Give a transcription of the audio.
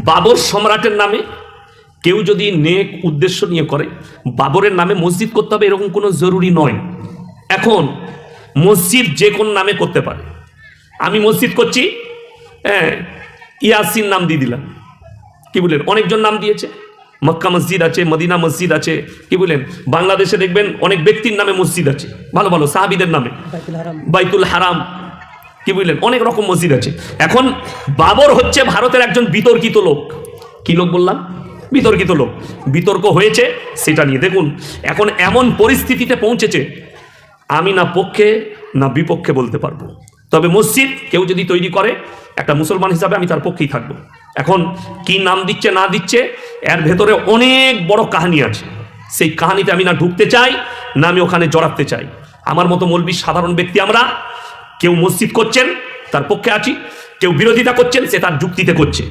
বাবর সম্রাটের নামে কেউ যদি নেক উদ্দেশ্য নিয়ে করে, বাবরের নামে মসজিদ করতে হবে এরকম কোনো জরুরি নয়। এখন মসজিদ যে কোন নামে করতে পারে। আমি মসজিদ করছি, হ্যাঁ, ইয়াসিন নাম দিয়ে দিলাম, কি বলেন, অনেকজন নাম দিয়েছে, মক্কা মসজিদ আছে, মদিনা মসজিদ আছে, কি বলেন, বাংলাদেশে দেখবেন অনেক ব্যক্তির নামে মসজিদ আছে, ভালো ভালো সাহাবীদের নামে, বাইতুল হারাম, কি বললেন, অনেক রকম মসজিদ আছে। এখন বাবর হচ্ছে ভারতের একজন বিতর্কিত লোক। কি লোক বললাম? বিতর্কিত লোক। বিতর্ক হয়েছে সেটা নিয়ে। দেখুন এখন এমন পরিস্থিতিতে পৌঁছেছে, আমি না পক্ষে না বিপক্ষে বলতে পারবো, তবে মসজিদ কেউ যদি তৈরি করে, একটা মুসলমান হিসাবে আমি তার পক্ষেই থাকবো। এখন কি নাম দিচ্ছে না দিচ্ছে, এর ভেতরে অনেক বড় কাহিনী আছে। সেই কাহিনীতে আমি না ঢুকতে চাই, না আমি ওখানে জড়াতে চাই। আমার মতো মৌলবি সাধারণ ব্যক্তি আমরা, কেউ মসজিদ করছেন তার পক্ষে আছি, কেউ বিরোধিতা করছেন সে তার যুক্তিতে করছে।